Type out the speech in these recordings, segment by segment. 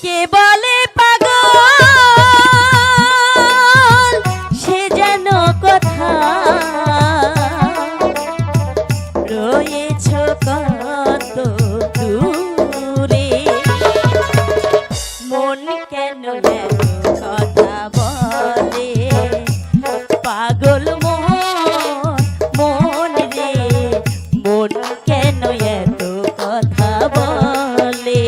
কে বলে পাগল সে যেন কথা রয়েছ কত দূরে মন কেন কথা বলে পাগল মন রে মন কেন এত কথা বলে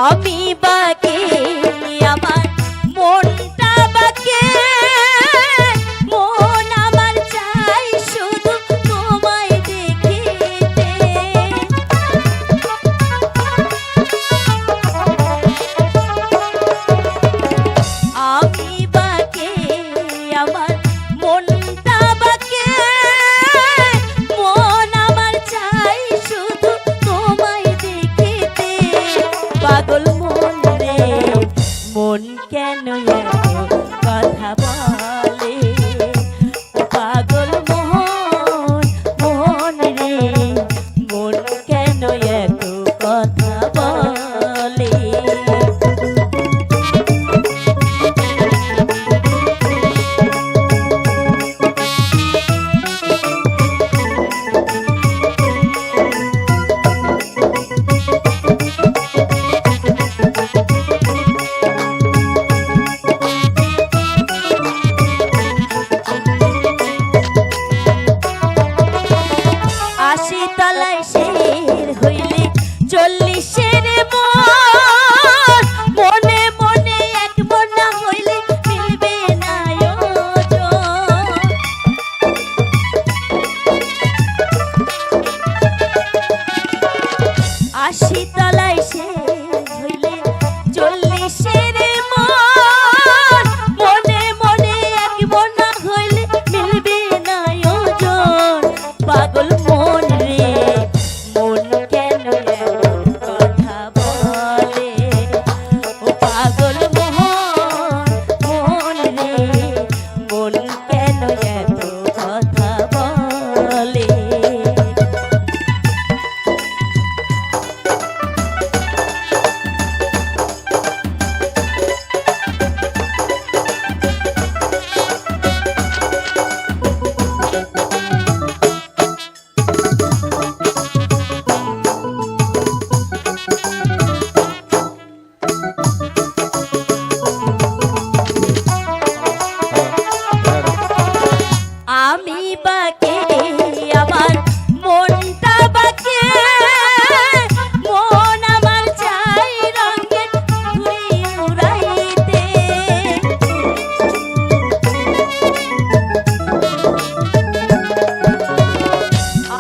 আমি বাকে আমার মনটা বাকে মন আমার চাই শুধু তোমায় দেখিতে আমি বাকে আমার মনটা বাকে মন আমার চাই শুধু তোমায় দেখিতে পাগল মন রে মন কেন এত কথা বলে পাগল মন রে মন কেন এত কথা বলে তলায় শের হইলে 40-এর মনে মনে এক মন না হইলে মিলবে না আশি তলায় শের হইলে 40-এর মনে মনে এক মন না হইলে মিলবে না পাগল মন রে মন কেন কথা বলে ও পাগল মন রে মন কেন এত কথা বলে আমি বাকে আমার মনটা বাকে মন আমার চাই রঙের ঘুড়ি উড়াইতে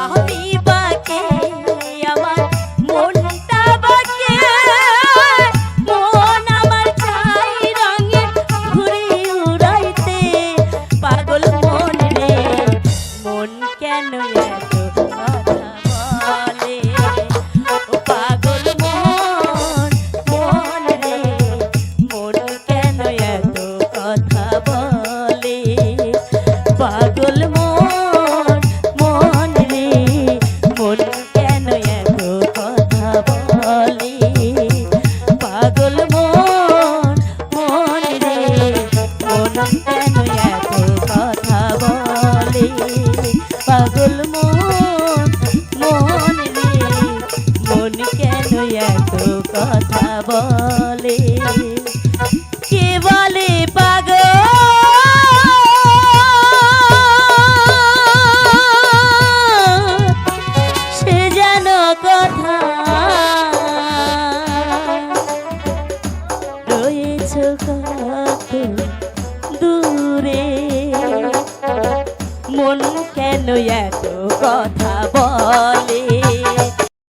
আমি বাকে আমার মনটা বাকে মন আমার চাই রঙের ঘুড়ি উড়াইতে পাগল মন মন কেন এত কথা বলে ও পাগল মন রে মন কেন এত কথা বলে পাগল মন রে মন কেন এত কথা বলে পাগল মন রে মন কেন এত কথা বলে পাগল মন রে মন কেন এত কথা বলে।